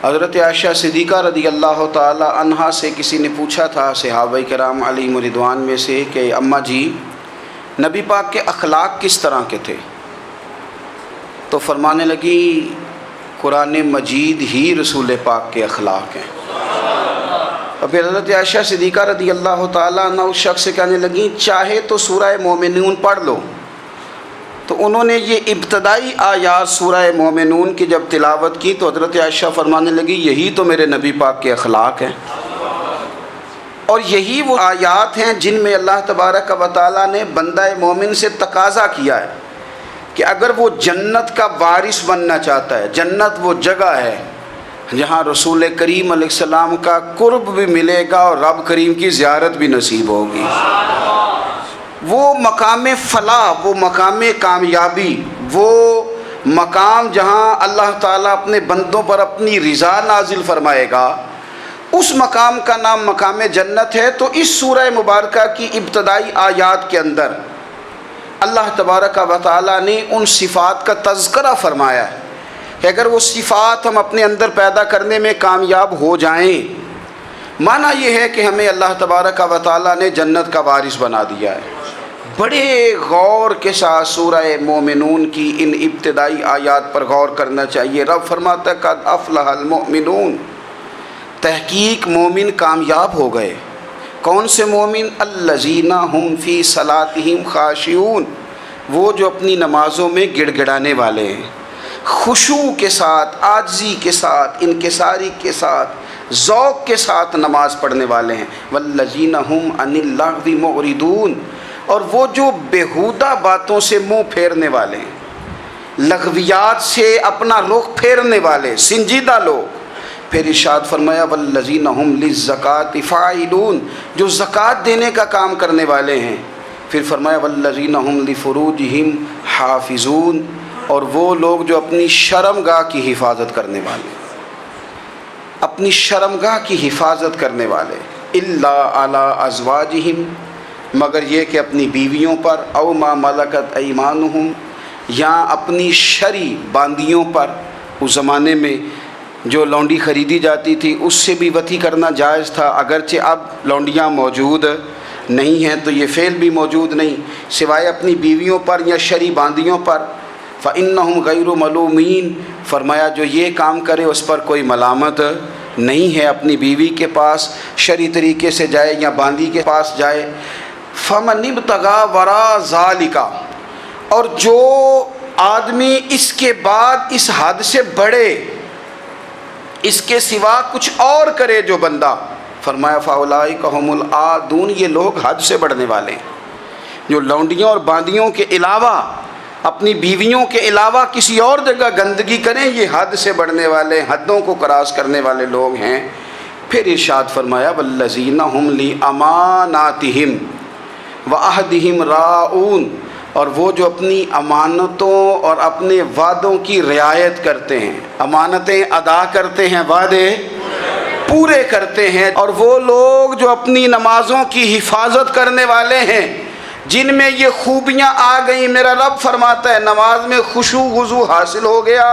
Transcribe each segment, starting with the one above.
حضرت عائشہ صدیقہ رضی اللہ تعالی عنہا سے کسی نے پوچھا تھا صحابہ کرام علیہم رضوان میں سے کہ اماں جی نبی پاک کے اخلاق کس طرح کے تھے؟ تو فرمانے لگی قرآن مجید ہی رسول پاک کے اخلاق ہیں۔ اور پھر حضرت عائشہ صدیقہ رضی اللہ تعالیٰ عنہ اس شخص سے کہنے لگیں چاہے تو سورہ مومنون پڑھ لو۔ تو انہوں نے یہ ابتدائی آیات سورہ مومنون کی جب تلاوت کی تو حضرت عائشہ فرمانے لگی یہی تو میرے نبی پاک کے اخلاق ہیں، اور یہی وہ آیات ہیں جن میں اللہ تبارک و تعالیٰ نے بندہ مومن سے تقاضا کیا ہے کہ اگر وہ جنت کا وارث بننا چاہتا ہے، جنت وہ جگہ ہے جہاں رسول کریم علیہ السلام کا قرب بھی ملے گا اور رب کریم کی زیارت بھی نصیب ہوگی، وہ مقام فلاح، وہ مقام کامیابی، وہ مقام جہاں اللہ تعالیٰ اپنے بندوں پر اپنی رضا نازل فرمائے گا، اس مقام کا نام مقام جنت ہے۔ تو اس سورہ مبارکہ کی ابتدائی آیات کے اندر اللہ تبارک و تعالیٰ نے ان صفات کا تذکرہ فرمایا ہے کہ اگر وہ صفات ہم اپنے اندر پیدا کرنے میں کامیاب ہو جائیں، معنی یہ ہے کہ ہمیں اللہ تبارک و تعالیٰ نے جنت کا وارث بنا دیا ہے۔ بڑے غور کے ساتھ سورہ مومنون کی ان ابتدائی آیات پر غور کرنا چاہیے۔ رب فرماتا ہے قد افلح المؤمنون، تحقیق مومن کامیاب ہو گئے۔ کون سے مومن؟ الذین ہم فی صلاتہم خاشعون، وہ جو اپنی نمازوں میں گڑ گڑانے والے ہیں، خشوع کے ساتھ، عاجزی کے ساتھ، انکساری کے ساتھ، ذوق کے ساتھ نماز پڑھنے والے ہیں۔ والذین ہم عن اللغو معرضون، اور وہ جو بیہودہ باتوں سے منہ پھیرنے والے ہیں، لغویات سے اپنا رخ پھیرنے والے سنجیدہ لوگ۔ پھر ارشاد فرمایا والذین ہم للزکاۃ فاعلون، جو زکوٰۃ دینے کا کام کرنے والے ہیں۔ پھر فرمایا والذین ہم لفروجہم حافظون، اور وہ لوگ جو اپنی شرمگاہ کی حفاظت کرنے والے، اپنی شرمگاہ کی حفاظت کرنے والے۔ الا علی ازواجہم، مگر یہ کہ اپنی بیویوں پر، او ما ملکت ایمانہم، یا اپنی شرعی باندیوں پر۔ اس زمانے میں جو لونڈی خریدی جاتی تھی اس سے بھی وطی کرنا جائز تھا، اگرچہ اب لونڈیاں موجود نہیں ہیں تو یہ فعل بھی موجود نہیں، سوائے اپنی بیویوں پر یا شرعی باندیوں پر۔ فإنہم غیر ملومین، فرمایا جو یہ کام کرے اس پر کوئی ملامت نہیں ہے، اپنی بیوی کے پاس شرعی طریقے سے جائے یا باندی کے پاس جائے۔ فمن ابتغى وراء ذلك، اور جو آدمی اس کے بعد اس حد سے بڑھے، اس کے سوا کچھ اور کرے جو بندہ، فرمایا فاولئک هم العادون، یہ لوگ حد سے بڑھنے والے ہیں، جو لونڈیوں اور باندیوں کے علاوہ، اپنی بیویوں کے علاوہ کسی اور جگہ گندگی کریں، یہ حد سے بڑھنے والے، حدوں کو کراس کرنے والے لوگ ہیں۔ پھر ارشاد فرمایا والذین هم لاماناتہم وعہدہم راعون، اور وہ جو اپنی امانتوں اور اپنے وعدوں کی رعایت کرتے ہیں، امانتیں ادا کرتے ہیں، وعدے پورے کرتے ہیں۔ اور وہ لوگ جو اپنی نمازوں کی حفاظت کرنے والے ہیں، جن میں یہ خوبیاں آ گئیں۔ میرا رب فرماتا ہے نماز میں خشوع وضو حاصل ہو گیا،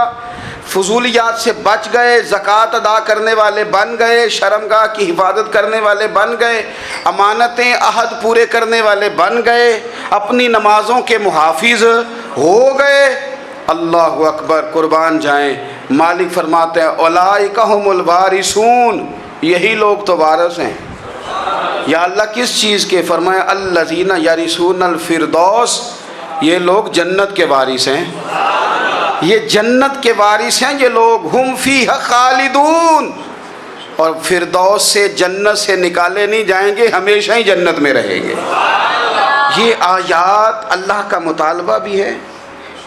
فضولیات سے بچ گئے، زکوٰۃ ادا کرنے والے بن گئے، شرمگاہ کی حفاظت کرنے والے بن گئے، امانتیں عہد پورے کرنے والے بن گئے، اپنی نمازوں کے محافظ ہو گئے۔ اللہ اکبر، قربان جائیں۔ مالک فرماتے ہیں اولئک ھم الوارثون، یہی لوگ تو وارث ہیں۔ یا اللہ کس چیز کے؟ فرمایا الذین یرثون الفردوس، یہ لوگ جنت کے وارث ہیں، یہ جنت کے وارث ہیں یہ لوگ۔ ہم فیہا خالدون، اور فردوس سے، جنت سے نکالے نہیں جائیں گے، ہمیشہ ہی جنت میں رہیں گے۔ یہ آیات اللہ کا مطالبہ بھی ہے،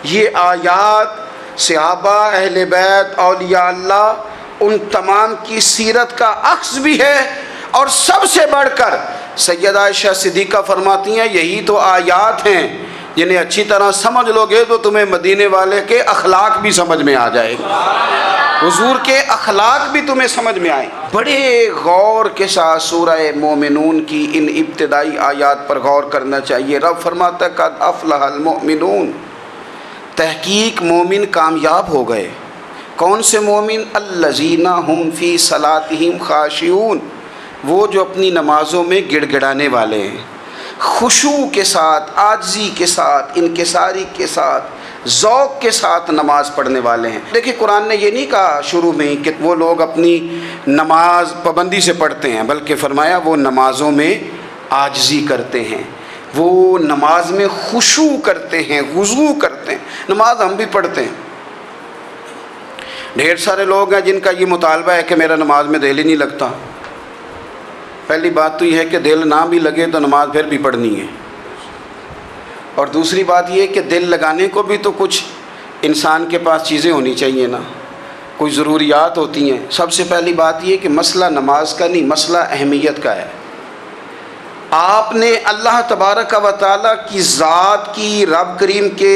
یہ آیات صحابہ، اہل بیت، اولیاء اللہ، ان تمام کی سیرت کا عکس بھی ہے۔ اور سب سے بڑھ کر سیدہ عائشہ صدیقہ فرماتی ہیں یہی تو آیات ہیں جنہیں اچھی طرح سمجھ لو گے تو تمہیں مدینے والے کے اخلاق بھی سمجھ میں آ جائے گا، حضور کے اخلاق بھی تمہیں سمجھ میں آئیں۔ بڑے غور کے ساتھ سورہ مومنون کی ان ابتدائی آیات پر غور کرنا چاہیے۔ رب فرماتا ہے قد افلح المؤمنون، تحقیق مومن کامیاب ہو گئے۔ کون سے مومن؟ الذین هم فی صلاتہم خاشعون، وہ جو اپنی نمازوں میں گڑ گڑانے والے ہیں، خشوع کے ساتھ، عاجزی کے ساتھ، انکساری کے ساتھ، ذوق کے ساتھ نماز پڑھنے والے ہیں۔ دیکھیں قرآن نے یہ نہیں کہا شروع میں کہ وہ لوگ اپنی نماز پابندی سے پڑھتے ہیں، بلکہ فرمایا وہ نمازوں میں عاجزی کرتے ہیں، وہ نماز میں خشوع کرتے ہیں، خضوع کرتے ہیں۔ نماز ہم بھی پڑھتے ہیں، ڈھیر سارے لوگ ہیں جن کا یہ مطالبہ ہے کہ میرا نماز میں دل ہی نہیں لگتا۔ پہلی بات تو یہ ہے کہ دل نہ بھی لگے تو نماز پھر بھی پڑھنی ہے، اور دوسری بات یہ ہے کہ دل لگانے کو بھی تو کچھ انسان کے پاس چیزیں ہونی چاہیے نا، کوئی ضروریات ہوتی ہیں۔ سب سے پہلی بات یہ کہ مسئلہ نماز کا نہیں، مسئلہ اہمیت کا ہے۔ آپ نے اللہ تبارک و تعالیٰ کی ذات کی، رب کریم کے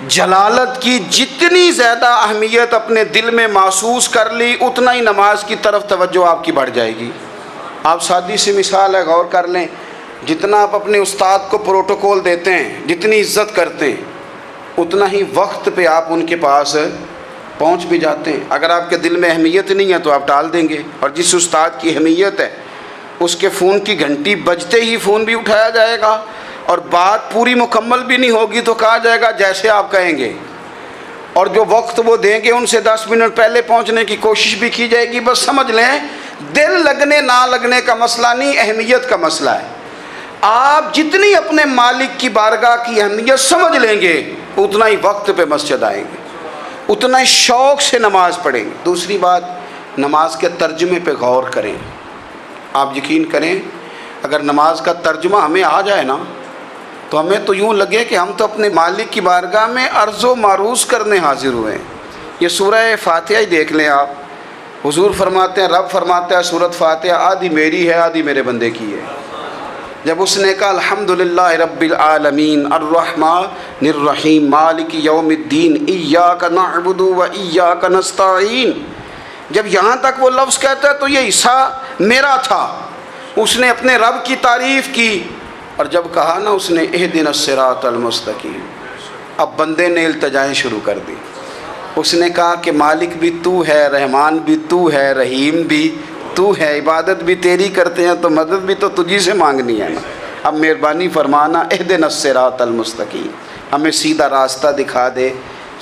جلالت کی جتنی زیادہ اہمیت اپنے دل میں محسوس کر لی، اتنا ہی نماز کی طرف توجہ آپ کی بڑھ جائے گی۔ آپ سادی سی مثال ہے، غور کر لیں، جتنا آپ اپنے استاد کو پروٹوکول دیتے ہیں، جتنی عزت کرتے ہیں، اتنا ہی وقت پہ آپ ان کے پاس پہنچ بھی جاتے ہیں۔ اگر آپ کے دل میں اہمیت نہیں ہے تو آپ ٹال دیں گے، اور جس استاد کی اہمیت ہے اس کے فون کی گھنٹی بجتے ہی فون بھی اٹھایا جائے گا، اور بات پوری مکمل بھی نہیں ہوگی تو کہا جائے گا جیسے آپ کہیں گے، اور جو وقت وہ دیں گے ان سے 10 منٹ پہلے پہنچنے کی کوشش بھی کی جائے گی۔ بس سمجھ لیں دل لگنے نہ لگنے کا مسئلہ نہیں، اہمیت کا مسئلہ ہے۔ آپ جتنی اپنے مالک کی بارگاہ کی اہمیت سمجھ لیں گے، اتنا ہی وقت پہ مسجد آئیں گے، اتنا ہی شوق سے نماز پڑھیں گے۔ دوسری بات، نماز کے ترجمے پہ غور کریں۔ آپ یقین کریں اگر نماز کا ترجمہ ہمیں آ جائے نا تو ہمیں تو یوں لگے کہ ہم تو اپنے مالک کی بارگاہ میں عرض و معروض کرنے حاضر ہوئے ہیں۔ یہ سورہ فاتحہ ہی دیکھ لیں آپ، حضور فرماتے ہیں، رب فرماتا ہے سورۃ فاتحہ آدھی میری ہے آدھی میرے بندے کی ہے۔ جب اس نے کہا الحمدللہ رب العالمین الرحمن الرحیم مالک یوم الدین ایاک نعبد و ایاک نستعین، جب یہاں تک وہ لفظ کہتا ہے تو یہ حصہ میرا تھا۔ اس نے اپنے رب کی تعریف کی، اور جب کہا نا اس نے اہدنا الصراط المستقیم، اب بندے نے التجائیں شروع کر دی۔ اس نے کہا کہ مالک بھی تو ہے، رحمان بھی تو ہے، رحیم بھی تو ہے، عبادت بھی تیری کرتے ہیں تو مدد بھی تو تجھی سے مانگنی ہے نا، اب مہربانی فرمانا اہدنا الصراط المستقیم، ہمیں سیدھا راستہ دکھا دے،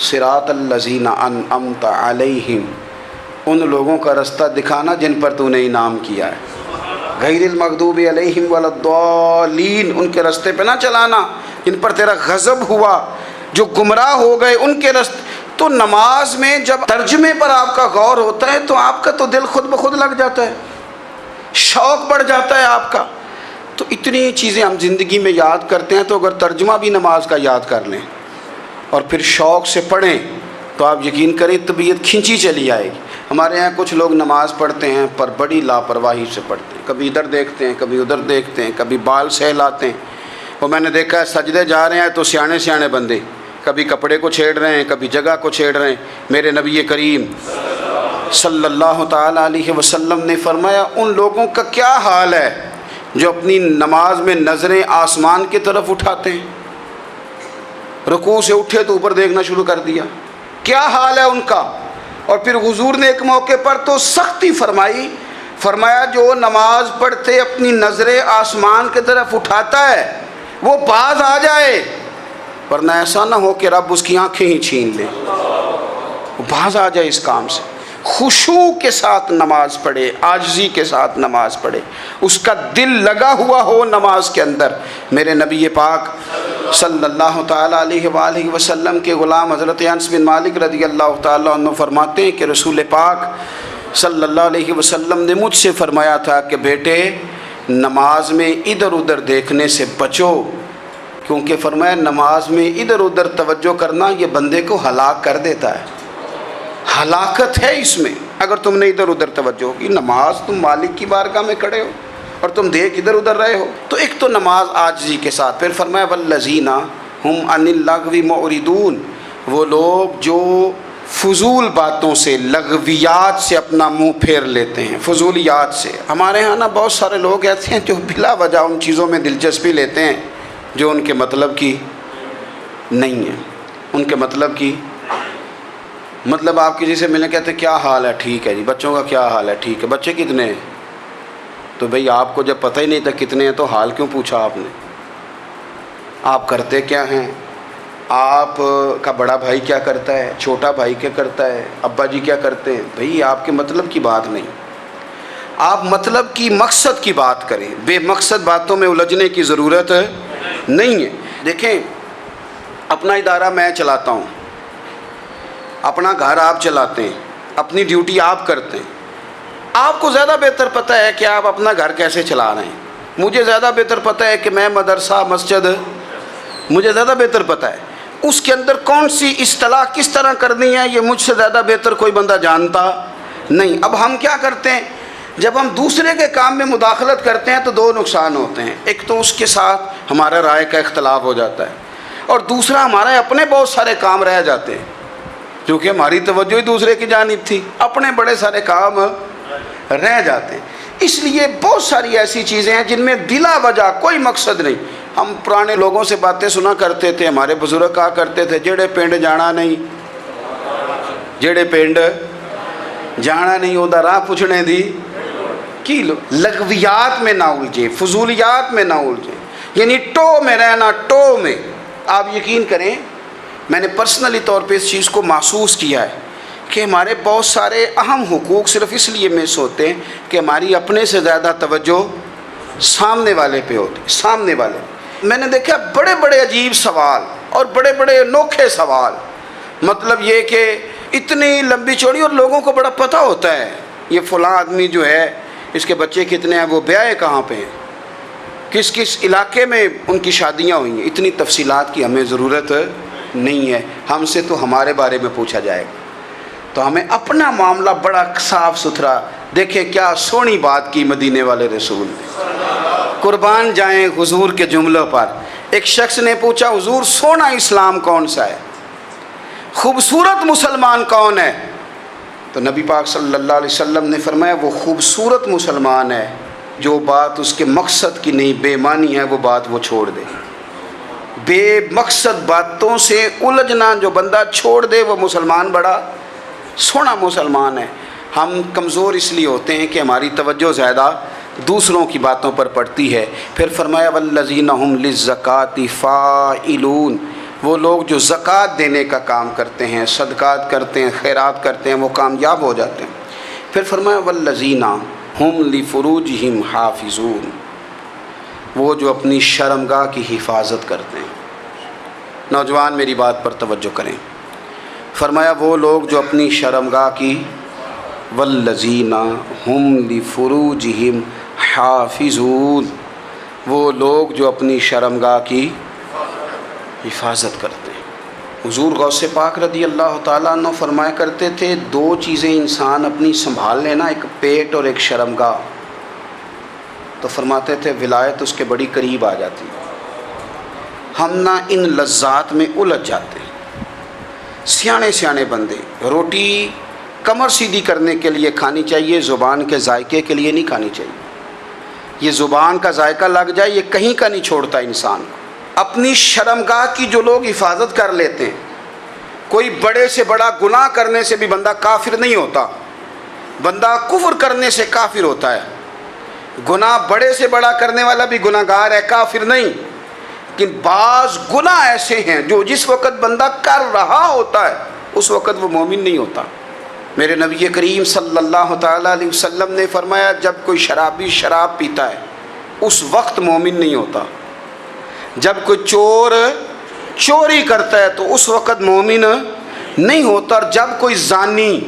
صراط الذین انعمت علیہم، ان لوگوں کا راستہ دکھانا جن پر تو نے انعام کیا ہے، غیر المغضوب علیہم ولا الضالین، ان کے راستے پہ نہ چلانا جن پر تیرا غضب ہوا، جو گمراہ ہو گئے ان کے راستے۔ تو نماز میں جب ترجمے پر آپ کا غور ہوتا ہے تو آپ کا تو دل خود بخود لگ جاتا ہے، شوق بڑھ جاتا ہے آپ کا۔ تو اتنی چیزیں ہم زندگی میں یاد کرتے ہیں، تو اگر ترجمہ بھی نماز کا یاد کر لیں اور پھر شوق سے پڑھیں تو آپ یقین کریں طبیعت کھنچی چلی آئے گی۔ ہمارے یہاں کچھ لوگ نماز پڑھتے ہیں پر بڑی لاپرواہی سے پڑھتے ہیں، کبھی ادھر دیکھتے ہیں کبھی ادھر دیکھتے ہیں، کبھی بال سہلاتے ہیں۔ وہ میں نے دیکھا ہے سجدے جا رہے ہیں تو سیانے سیانے بندے کبھی کپڑے کو چھیڑ رہے ہیں کبھی جگہ کو چھیڑ رہے ہیں۔ میرے نبی کریم صلی اللہ تعالیٰ علیہ وسلم نے فرمایا ان لوگوں کا کیا حال ہے جو اپنی نماز میں نظریں آسمان کی طرف اٹھاتے ہیں، رکوع سے اٹھے تو اوپر دیکھنا شروع کر دیا، کیا حال ہے ان کا۔ اور پھر حضور نے ایک موقع پر تو سختی فرمائی، فرمایا جو نماز پڑھتے اپنی نظریں آسمان کی طرف اٹھاتا ہے وہ باز آ جائے، ورنہ ایسا نہ ہو کہ رب اس کی آنکھیں ہی چھین لے، وہ باز آ جائے اس کام سے۔ خشوع کے ساتھ نماز پڑھے، عاجزی کے ساتھ نماز پڑھے، اس کا دل لگا ہوا ہو نماز کے اندر۔ میرے نبی پاک صلی اللہ تعالیٰ علیہ وآلہ وسلم کے غلام حضرت انس بن مالک رضی اللہ تعالیٰ عنہ فرماتے ہیں کہ رسول پاک صلی اللہ علیہ وسلم نے مجھ سے فرمایا تھا کہ بیٹے نماز میں ادھر ادھر دیکھنے سے بچو، کیونکہ فرمایا نماز میں ادھر ادھر توجہ کرنا یہ بندے کو ہلاک کر دیتا ہے، ہلاکت ہے اس میں اگر تم نے ادھر ادھر توجہ ہوگی۔ نماز تم مالک کی بارگاہ میں کھڑے ہو اور تم دیکھ ادھر ادھر رہے ہو، تو ایک تو نماز عاجزی کے ساتھ۔ پھر فرمایا والذین ہم عن اللغو معرضون، وہ لوگ جو فضول باتوں سے لغویات سے اپنا منہ پھیر لیتے ہیں، فضولیات سے۔ ہمارے ہاں نا بہت سارے لوگ ایسے ہیں جو بلا وجہ ان چیزوں میں دلچسپی لیتے ہیں جو ان کے مطلب کی نہیں ہے، ان کے مطلب کی مطلب آپ کسی سے ملنے کہتے ہیں کیا حال ہے؟ ٹھیک ہے جی۔ بچوں کا کیا حال ہے؟ ٹھیک ہے۔ بچے کتنے ہیں؟ تو بھئی آپ کو جب پتہ ہی نہیں تھا کتنے ہیں تو حال کیوں پوچھا آپ نے؟ آپ کرتے کیا ہیں؟ آپ کا بڑا بھائی کیا کرتا ہے؟ چھوٹا بھائی کیا کرتا ہے؟ ابا جی کیا کرتے ہیں؟ بھئی آپ کے مطلب کی بات نہیں، آپ مطلب کی مقصد کی بات کریں، بے مقصد باتوں میں الجھنے کی ضرورت نہیں ہے۔ دیکھیں، اپنا ادارہ میں چلاتا ہوں، اپنا گھر آپ چلاتے ہیں، اپنی ڈیوٹی آپ کرتے ہیں۔ آپ کو زیادہ بہتر پتہ ہے کہ آپ اپنا گھر کیسے چلا رہے ہیں، مجھے زیادہ بہتر پتہ ہے کہ میں مدرسہ مسجد، مجھے زیادہ بہتر پتہ ہے اس کے اندر کون سی اصطلاح کس طرح کرنی ہے، یہ مجھ سے زیادہ بہتر کوئی بندہ جانتا نہیں۔ اب ہم کیا کرتے ہیں، جب ہم دوسرے کے کام میں مداخلت کرتے ہیں تو دو نقصان ہوتے ہیں۔ ایک تو اس کے ساتھ ہمارا رائے کا اختلاف ہو جاتا ہے، اور دوسرا ہمارے اپنے بہت سارے کام رہ جاتے ہیں، کیونکہ ہماری توجہ ہی دوسرے کی جانب تھی، اپنے بڑے سارے کام رہ جاتے ہیں۔ اس لیے بہت ساری ایسی چیزیں ہیں جن میں بلا وجہ کوئی مقصد نہیں۔ ہم پرانے لوگوں سے باتیں سنا کرتے تھے، ہمارے بزرگ کہا کرتے تھے جڑے پنڈ جانا نہیں، جڑے پنڈ جانا نہیں اودا راہ پوچھنے دی کی لو۔ لغویات میں نہ الجھیں، فضولیات میں نہ الجھیں، یعنی ٹو میں رہنا، ٹو میں۔ آپ یقین کریں، میں نے پرسنلی طور پہ اس چیز کو محسوس کیا ہے کہ ہمارے بہت سارے اہم حقوق صرف اس لیے مس ہوتے ہیں کہ ہماری اپنے سے زیادہ توجہ سامنے والے پہ ہوتی، سامنے والے۔ میں نے دیکھا بڑے بڑے عجیب سوال اور بڑے بڑے انوکھے سوال، مطلب یہ کہ اتنی لمبی چوڑی، اور لوگوں کو بڑا پتہ ہوتا ہے یہ فلاں آدمی جو ہے اس کے بچے کتنے ہیں، وہ بیاہ کہاں پہ ہیں، کس کس علاقے میں ان کی شادیاں ہوئی ہیں۔ اتنی تفصیلات کی ہمیں ضرورت نہیں ہے، ہم سے تو ہمارے بارے میں پوچھا جائے گا۔ تو ہمیں اپنا معاملہ بڑا صاف ستھرا، دیکھیں کیا سونی بات کی مدینے والے رسول نے، قربان جائیں حضور کے جملوں پر۔ ایک شخص نے پوچھا حضور سونا اسلام کون سا ہے، خوبصورت مسلمان کون ہے؟ تو نبی پاک صلی اللہ علیہ وسلم نے فرمایا وہ خوبصورت مسلمان ہے جو بات اس کے مقصد کی نہیں، بے معنی ہے، وہ بات وہ چھوڑ دے۔ بے مقصد باتوں سے الجھنا جو بندہ چھوڑ دے وہ مسلمان بڑا سونا مسلمان ہے۔ ہم کمزور اس لیے ہوتے ہیں کہ ہماری توجہ زیادہ دوسروں کی باتوں پر پڑتی ہے۔ پھر فرمایا والذین ھم للزکاۃ فاعلون، وہ لوگ جو زکوٰۃ دینے کا کام کرتے ہیں، صدقات کرتے ہیں، خیرات کرتے ہیں، وہ کامیاب ہو جاتے ہیں۔ پھر فرمایا والذین ھم لفروجہم حافظون، وہ جو اپنی شرمگاہ کی حفاظت کرتے ہیں۔ نوجوان میری بات پر توجہ کریں، فرمایا وہ لوگ جو اپنی شرمگاہ کی، والذین ھم لفروجہم حافظون، وہ لوگ جو اپنی شرمگاہ کی حفاظت کرتے ہیں۔ حضور غوث پاک رضی اللہ تعالیٰ عنہ فرمایا کرتے تھے دو چیزیں انسان اپنی سنبھال لینا، ایک پیٹ اور ایک شرمگاہ، تو فرماتے تھے ولایت اس کے بڑی قریب آ جاتی۔ ہم نہ ان لذات میں الجھ جاتے ہیں۔ سیانے سیانے بندے، روٹی کمر سیدھی کرنے کے لیے کھانی چاہیے، زبان کے ذائقے کے لیے نہیں کھانی چاہیے۔ یہ زبان کا ذائقہ لگ جائے یہ کہیں کا نہیں چھوڑتا انسان کو۔ اپنی شرمگاہ کی جو لوگ حفاظت کر لیتے ہیں، کوئی بڑے سے بڑا گناہ کرنے سے بھی بندہ کافر نہیں ہوتا، بندہ کفر کرنے سے کافر ہوتا ہے۔ گناہ بڑے سے بڑا کرنے والا بھی گناہ گار ہے، کافر نہیں۔ لیکن بعض گناہ ایسے ہیں جو جس وقت بندہ کر رہا ہوتا ہے اس وقت وہ مومن نہیں ہوتا۔ میرے نبی کریم صلی اللہ تعالیٰ علیہ وسلم نے فرمایا جب کوئی شرابی شراب پیتا ہے اس وقت مومن نہیں ہوتا، جب کوئی چور چوری کرتا ہے تو اس وقت مومن نہیں ہوتا، اور جب کوئی زانی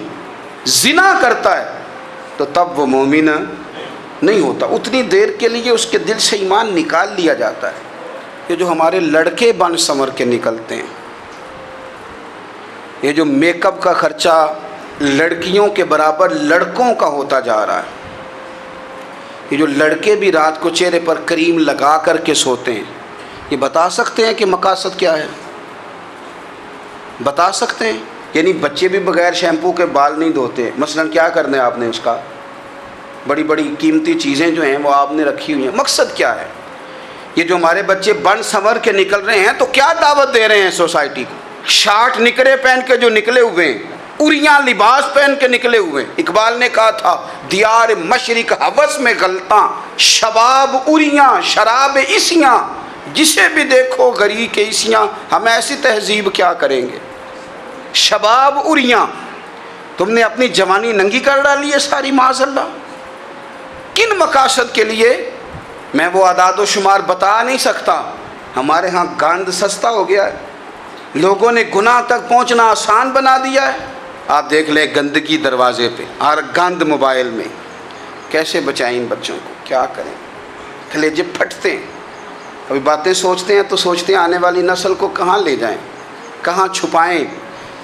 زنا کرتا ہے تو تب وہ مومن نہیں ہوتا۔ اتنی دیر کے لیے اس کے دل سے ایمان نکال لیا جاتا ہے۔ یہ جو ہمارے لڑکے بن سنور کے نکلتے ہیں، یہ جو میک اپ کا خرچہ لڑکیوں کے برابر لڑکوں کا ہوتا جا رہا ہے، یہ جو لڑکے بھی رات کو چہرے پر کریم لگا کر کے سوتے ہیں، یہ بتا سکتے ہیں کہ مقاصد کیا ہے؟ بتا سکتے ہیں؟ یعنی بچے بھی بغیر شیمپو کے بال نہیں دھوتے، مثلا کیا کرنا ہے آپ نے اس کا؟ بڑی بڑی قیمتی چیزیں جو ہیں وہ آپ نے رکھی ہوئی ہیں، مقصد کیا ہے؟ یہ جو ہمارے بچے بن سنور کے نکل رہے ہیں تو کیا دعوت دے رہے ہیں سوسائٹی کو؟ شارٹ نکرے پہن کے جو نکلے ہوئے ہیں اریاں لباس پہن کے نکلے ہوئے. اقبال نے کہا تھا دیار مشرق ہوس میں غلطاں، شباب اریاں شراب اسیاں، جسے بھی دیکھو غری کے اسیاں. ہم ایسی تہذیب کیا کریں گے؟ شباب اریاں، تم نے اپنی جوانی ننگی کر ڈالی ہے ساری معاذ اللہ. کن مقاصد کے لیے؟ میں وہ اعداد و شمار بتا نہیں سکتا. ہمارے ہاں گاند سستا ہو گیا ہے، لوگوں نے گناہ تک پہنچنا آسان بنا دیا ہے. آپ دیکھ لیں گندگی دروازے پہ اور گند موبائل میں. کیسے بچائیں ان بچوں کو؟ کیا کریں؟ کلیجے پھٹتے ہیں. ابھی باتیں سوچتے ہیں تو سوچتے ہیں آنے والی نسل کو کہاں لے جائیں، کہاں چھپائیں،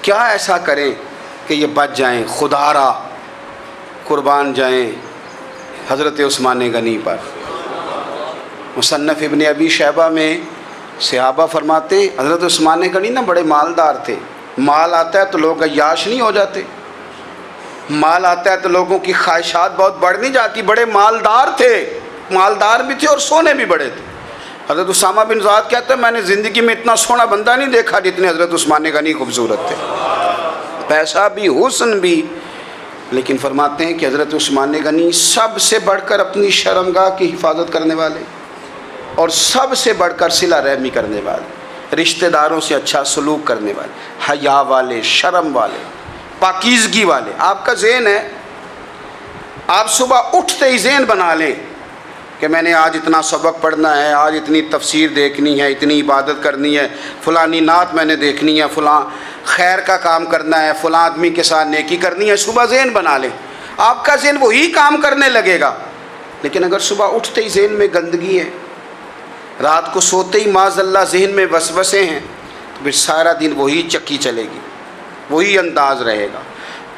کیا ایسا کریں کہ یہ بچ جائیں. خدا را قربان جائیں حضرت عثمان غنی پر. مصنف ابن ابی شیبہ میں صحابہ فرماتے ہیں حضرت عثمان غنی نا بڑے مالدار تھے. مال آتا ہے تو لوگ عیاش نہیں ہو جاتے، مال آتا ہے تو لوگوں کی خواہشات بہت بڑھ نہیں جاتی. بڑے مالدار تھے، مالدار بھی تھے اور سونے بھی بڑے تھے. حضرت اسامہ بن زید کہتے ہیں میں نے زندگی میں اتنا سونا بندہ نہیں دیکھا جتنے حضرت عثمان غنی خوبصورت تھے، پیسہ بھی حسن بھی. لیکن فرماتے ہیں کہ حضرت عثمان غنی سب سے بڑھ کر اپنی شرمگاہ کی حفاظت کرنے والے اور سب سے بڑھ کر صلہ رحمی کرنے والے، رشتہ داروں سے اچھا سلوک کرنے والے، حیا والے، شرم والے، پاکیزگی والے. آپ کا ذہن ہے، آپ صبح اٹھتے ہی ذہن بنا لیں کہ میں نے آج اتنا سبق پڑھنا ہے، آج اتنی تفسیر دیکھنی ہے، اتنی عبادت کرنی ہے، فلانی نعت میں نے دیکھنی ہے، فلاں خیر کا کام کرنا ہے، فلاں آدمی کے ساتھ نیکی کرنی ہے. صبح ذہن بنا لیں، آپ کا ذہن وہی کام کرنے لگے گا. لیکن اگر صبح اٹھتے ہی ذہن میں گندگی ہے، رات کو سوتے ہی معاذ اللہ ذہن میں وسوسے ہیں، تو پھر سارا دن وہی چکی چلے گی، وہی انداز رہے گا.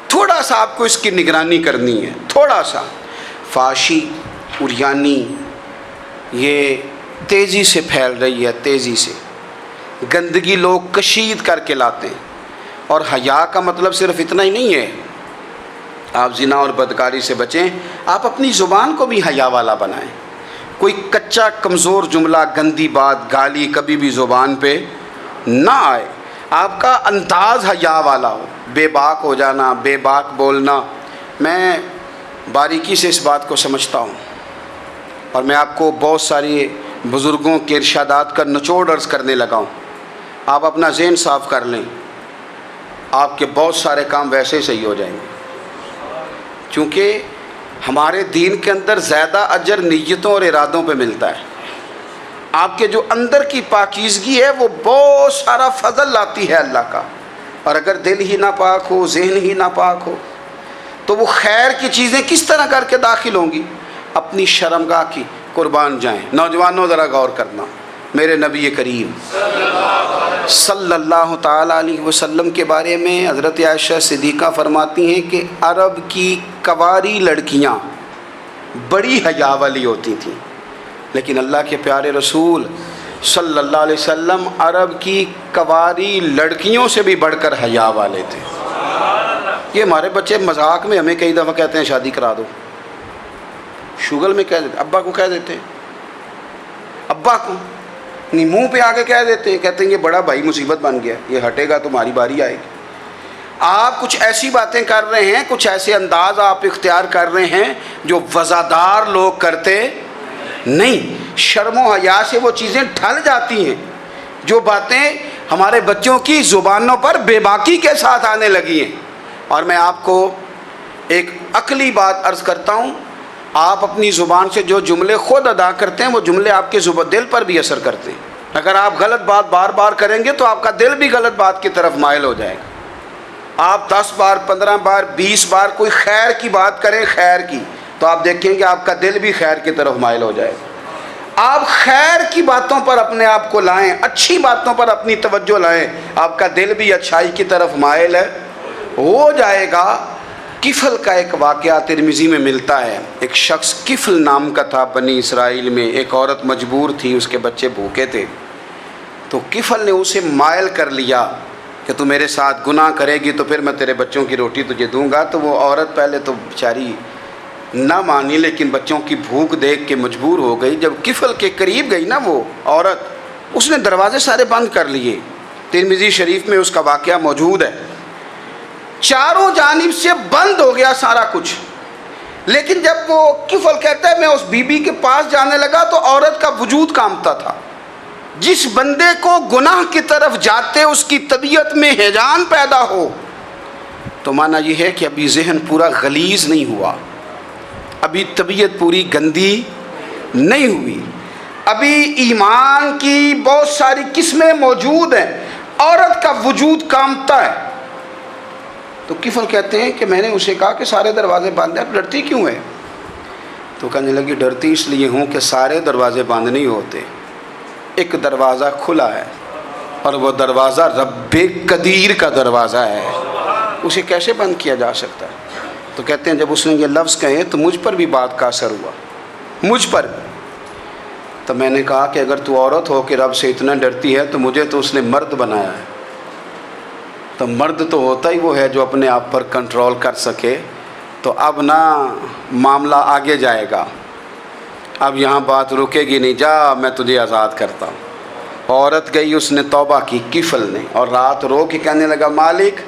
تھوڑا سا آپ کو اس کی نگرانی کرنی ہے. تھوڑا سا فحاشی اریانی یہ تیزی سے پھیل رہی ہے، تیزی سے گندگی لوگ کشید کر کے لاتے ہیں. اور حیا کا مطلب صرف اتنا ہی نہیں ہے آپ زنا اور بدکاری سے بچیں، آپ اپنی زبان کو بھی حیا والا بنائیں. کوئی کچا کمزور جملہ، گندی بات، گالی کبھی بھی زبان پہ نہ آئے. آپ کا انداز حیا والا ہو. بے باک ہو جانا، بے باک بولنا، میں باریکی سے اس بات کو سمجھتا ہوں اور میں آپ کو بہت ساری بزرگوں کے ارشادات کا نچوڑ عرض کرنے لگا ہوں. آپ اپنا ذہن صاف کر لیں، آپ کے بہت سارے کام ویسے ہی صحیح ہو جائیں گے. چونکہ ہمارے دین کے اندر زیادہ اجر نیتوں اور ارادوں پہ ملتا ہے. آپ کے جو اندر کی پاکیزگی ہے وہ بہت سارا فضل لاتی ہے اللہ کا. اور اگر دل ہی ناپاک ہو، ذہن ہی ناپاک ہو، تو وہ خیر کی چیزیں کس طرح کر کے داخل ہوں گی؟ اپنی شرمگاہ کی قربان جائیں. نوجوانوں ذرا غور کرنا، میرے نبی کریم صلی اللہ تعالیٰ علیہ وسلم کے بارے میں حضرت عائشہ صدیقہ فرماتی ہیں کہ عرب کی کنواری لڑکیاں بڑی حیا والی ہوتی تھیں، لیکن اللہ کے پیارے رسول صلی اللہ علیہ وسلم عرب کی کنواری لڑکیوں سے بھی بڑھ کر حیا والے تھے. یہ ہمارے بچے مذاق میں ہمیں کئی دفعہ کہتے ہیں شادی کرا دو، شوگل میں کہہ دیتے، ابا کو کہہ دیتے ہیں، ابا کو نہیں منہ پہ آ کے کہہ دیتے ہیں، کہتے ہیں یہ بڑا بھائی مصیبت بن گیا، یہ ہٹے گا تو ہماری باری آئے گی. آپ کچھ ایسی باتیں کر رہے ہیں، کچھ ایسے انداز آپ اختیار کر رہے ہیں جو وزادار لوگ کرتے نہیں. شرم و حیا سے وہ چیزیں ڈھل جاتی ہیں جو باتیں ہمارے بچوں کی زبانوں پر بے باکی کے ساتھ آنے لگی ہیں. اور میں آپ کو ایک عقلی بات عرض کرتا ہوں، آپ اپنی زبان سے جو جملے خود ادا کرتے ہیں وہ جملے آپ کے دل پر بھی اثر کرتے ہیں. اگر آپ غلط بات بار بار کریں گے تو آپ کا دل بھی غلط بات کی طرف مائل ہو جائے گا. آپ 10 بار 15 بار 20 بار کوئی خیر کی بات کریں، خیر کی، تو آپ دیکھیں کہ آپ کا دل بھی خیر کی طرف مائل ہو جائے گا. آپ خیر کی باتوں پر اپنے آپ کو لائیں، اچھی باتوں پر اپنی توجہ لائیں، آپ کا دل بھی اچھائی کی طرف مائل ہو جائے گا. کفل کا ایک واقعہ ترمذی میں ملتا ہے. ایک شخص کفل نام کا تھا بنی اسرائیل میں. ایک عورت مجبور تھی، اس کے بچے بھوکے تھے، تو کفل نے اسے مائل کر لیا کہ تو میرے ساتھ گناہ کرے گی تو پھر میں تیرے بچوں کی روٹی تجھے دوں گا. تو وہ عورت پہلے تو بیچاری نہ مانی، لیکن بچوں کی بھوک دیکھ کے مجبور ہو گئی. جب کفل کے قریب گئی نا وہ عورت، اس نے دروازے سارے بند کر لیے. ترمذی شریف میں اس کا واقعہ موجود ہے. چاروں جانب سے بند ہو گیا سارا کچھ. لیکن جب وہ کفل کہتا ہے میں اس بی بی کے پاس جانے لگا تو عورت کا وجود کانپتا تھا. جس بندے کو گناہ کی طرف جاتے اس کی طبیعت میں ہیجان پیدا ہو تو مانا یہ ہے کہ ابھی ذہن پورا غلیظ نہیں ہوا، ابھی طبیعت پوری گندی نہیں ہوئی، ابھی ایمان کی بہت ساری قسمیں موجود ہیں، عورت کا وجود کانپتا ہے. تو کفل کہتے ہیں کہ میں نے اسے کہا کہ سارے دروازے بند ہیں، ڈرتی کیوں ہے؟ تو کہنے لگی ڈرتی اس لیے ہوں کہ سارے دروازے بند نہیں ہوتے، ایک دروازہ کھلا ہے اور وہ دروازہ رب قدیر کا دروازہ ہے، اسے کیسے بند کیا جا سکتا ہے؟ تو کہتے ہیں جب اس نے یہ لفظ کہے تو مجھ پر بھی بات کا اثر ہوا، مجھ پر بھی. تو میں نے کہا کہ اگر تو عورت ہو کہ رب سے اتنا ڈرتی ہے تو مجھے تو اس نے مرد بنایا ہے، تو مرد تو ہوتا ہی وہ ہے جو اپنے آپ پر کنٹرول کر سکے. تو اب نہ معاملہ آگے جائے گا، اب یہاں بات رکے گی نہیں، جا میں تجھے آزاد کرتا ہوں. عورت گئی، اس نے توبہ کی کفل نے، اور رات رو کے کہنے لگا مالک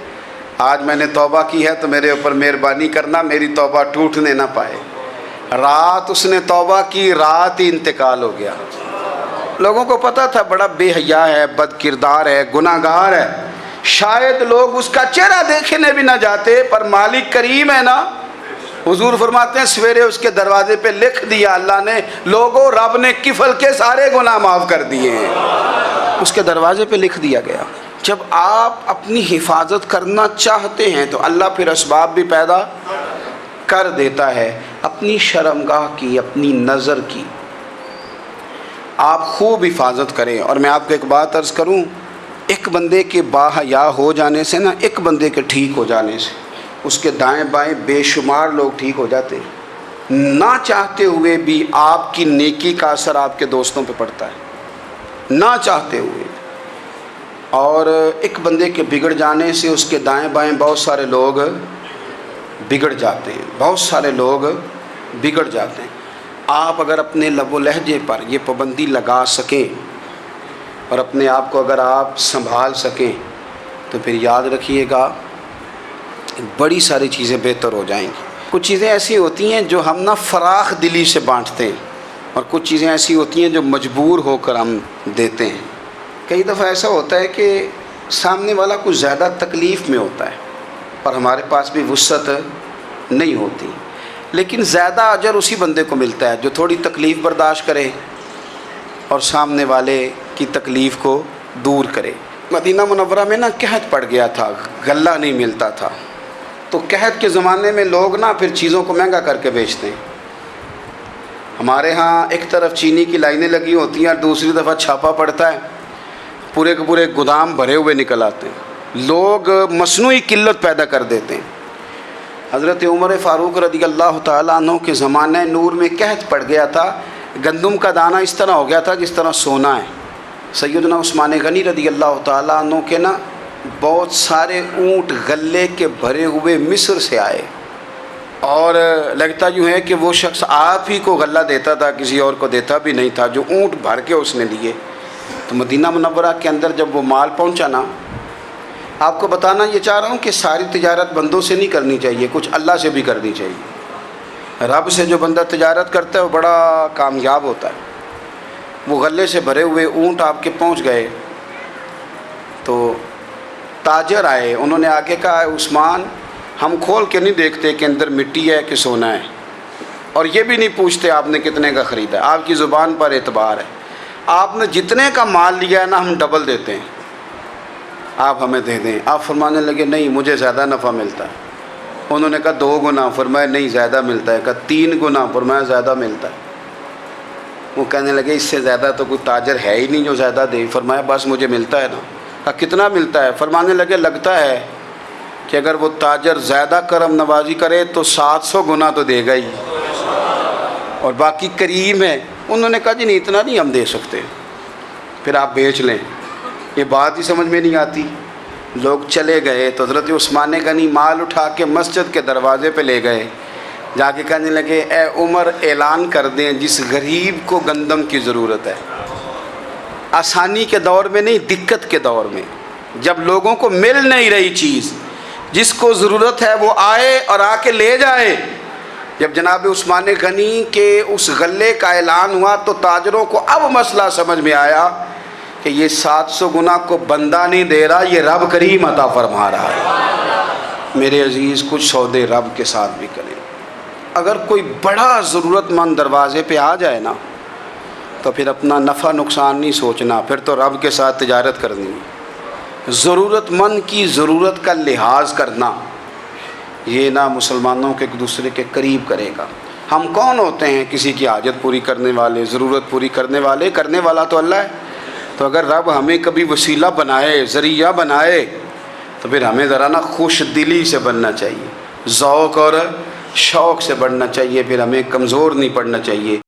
آج میں نے توبہ کی ہے تو میرے اوپر مہربانی کرنا، میری توبہ ٹوٹنے نہ پائے. رات اس نے توبہ کی، رات ہی انتقال ہو گیا. لوگوں کو پتہ تھا بڑا بے حیا ہے، بد کردار ہے، گناہ گار ہے، شاید لوگ اس کا چہرہ دیکھنے بھی نہ جاتے، پر مالک کریم ہے نا. حضور فرماتے ہیں سویرے اس کے دروازے پہ لکھ دیا اللہ نے، لوگوں رب نے کفل کے سارے گناہ معاف کر دیے ہیں، اس کے دروازے پہ لکھ دیا گیا. جب آپ اپنی حفاظت کرنا چاہتے ہیں تو اللہ پھر اسباب بھی پیدا کر دیتا ہے. اپنی شرمگاہ کی، اپنی نظر کی آپ خوب حفاظت کریں. اور میں آپ کو ایک بات عرض کروں، ایک بندے کے باحیا ہو جانے سے نا، ایک بندے کے ٹھیک ہو جانے سے اس کے دائیں بائیں بے شمار لوگ ٹھیک ہو جاتے ہیں. نہ چاہتے ہوئے بھی آپ کی نیکی کا اثر آپ کے دوستوں پہ پڑتا ہے، نہ چاہتے ہوئے. اور ایک بندے کے بگڑ جانے سے اس کے دائیں بائیں بہت سارے لوگ بگڑ جاتے ہیں، بہت سارے لوگ بگڑ جاتے ہیں. آپ اگر اپنے لب و لہجے پر یہ پابندی لگا سکیں اور اپنے آپ کو اگر آپ سنبھال سکیں تو پھر یاد رکھیے گا بڑی ساری چیزیں بہتر ہو جائیں گی. کچھ چیزیں ایسی ہوتی ہیں جو ہم نہ فراخ دلی سے بانٹتے ہیں، اور کچھ چیزیں ایسی ہوتی ہیں جو مجبور ہو کر ہم دیتے ہیں. کئی دفعہ ایسا ہوتا ہے کہ سامنے والا کچھ زیادہ تکلیف میں ہوتا ہے اور ہمارے پاس بھی وسعت نہیں ہوتی، لیکن زیادہ اجر اسی بندے کو ملتا ہے جو تھوڑی تکلیف برداشت کرے اور سامنے والے کی تکلیف کو دور کرے. مدینہ منورہ میں نا قحط پڑ گیا تھا، غلہ نہیں ملتا تھا، تو قحط کے زمانے میں لوگ نا پھر چیزوں کو مہنگا کر کے بیچتے ہیں. ہمارے ہاں ایک طرف چینی کی لائنیں لگی ہوتی ہیں اور دوسری دفعہ چھاپا پڑتا ہے، پورے کے پورے گودام بھرے ہوئے نکل آتے ہیں. لوگ مصنوعی قلت پیدا کر دیتے ہیں. حضرت عمر فاروق رضی اللہ تعالیٰ عنہ کے زمانہ نور میں قحط پڑ گیا تھا، گندم کا دانہ اس طرح ہو گیا تھا جس طرح سونا ہے. سیدنا عثمان غنی رضی اللہ تعالیٰ عنہ کے نا بہت سارے اونٹ غلے کے بھرے ہوئے مصر سے آئے، اور لگتا یوں ہے کہ وہ شخص آپ ہی کو غلہ دیتا تھا، کسی اور کو دیتا بھی نہیں تھا، جو اونٹ بھر کے اس نے لیے. تو مدینہ منورہ کے اندر جب وہ مال پہنچا نا، آپ کو بتانا یہ چاہ رہا ہوں کہ ساری تجارت بندوں سے نہیں کرنی چاہیے، کچھ اللہ سے بھی کرنی چاہیے. رب سے جو بندہ تجارت کرتا ہے وہ بڑا کامیاب ہوتا ہے. وہ غلے سے بھرے ہوئے اونٹ آپ کے پہنچ گئے تو تاجر آئے، انہوں نے آگے کہا عثمان ہم کھول کے نہیں دیکھتے کہ اندر مٹی ہے کہ سونا ہے، اور یہ بھی نہیں پوچھتے آپ نے کتنے کا خریدا ہے، آپ کی زبان پر اعتبار ہے. آپ نے جتنے کا مال لیا ہے نا ہم ڈبل دیتے ہیں، آپ ہمیں دے دیں. آپ فرمانے لگے نہیں مجھے زیادہ نفع ملتا ہے. انہوں نے کہا 2 گنا، فرمایا نہیں زیادہ ملتا ہے. کہا 3 گنا، فرمایا زیادہ ملتا ہے. وہ کہنے لگے اس سے زیادہ تو کوئی تاجر ہے ہی نہیں جو زیادہ دے. فرمایا بس مجھے ملتا ہے نا. کہا کتنا ملتا ہے؟ فرمانے لگے لگتا ہے کہ اگر وہ تاجر زیادہ کرم نوازی کرے تو 700 گنا تو دے گا ہی، اور باقی کریم ہے. انہوں نے کہا جی نہیں اتنا نہیں ہم دے سکتے، پھر آپ بیچ لیں. یہ بات ہی سمجھ میں نہیں آتی. لوگ چلے گئے تو حضرت عثمان غنی مال اٹھا کے مسجد کے دروازے پہ لے گئے، جا کے کہنے لگے اے عمر اعلان کر دیں جس غریب کو گندم کی ضرورت ہے، آسانی کے دور میں نہیں دقت کے دور میں، جب لوگوں کو مل نہیں رہی چیز، جس کو ضرورت ہے وہ آئے اور آ کے لے جائے۔ جب جناب عثمان غنی کے اس غلے کا اعلان ہوا تو تاجروں کو اب مسئلہ سمجھ میں آیا کہ یہ 700 گنا کو بندہ نہیں دے رہا، یہ رب کریم عطا فرما رہا ہے۔ میرے عزیز، کچھ سودے رب کے ساتھ بھی کریں۔ اگر کوئی بڑا ضرورت مند دروازے پہ آ جائے نا تو پھر اپنا نفع نقصان نہیں سوچنا، پھر تو رب کے ساتھ تجارت کرنی ہے۔ ضرورت مند کی ضرورت کا لحاظ کرنا، یہ نہ مسلمانوں کے ایک دوسرے کے قریب کرے گا۔ ہم کون ہوتے ہیں کسی کی حاجت پوری کرنے والے، ضرورت پوری کرنے والے؟ کرنے والا تو اللہ ہے۔ تو اگر رب ہمیں کبھی وسیلہ بنائے، ذریعہ بنائے، تو پھر ہمیں ذرا نا خوش دلی سے بننا چاہیے، ذوق اور شوق سے بڑھنا چاہیے، پھر ہمیں کمزور نہیں پڑنا چاہیے۔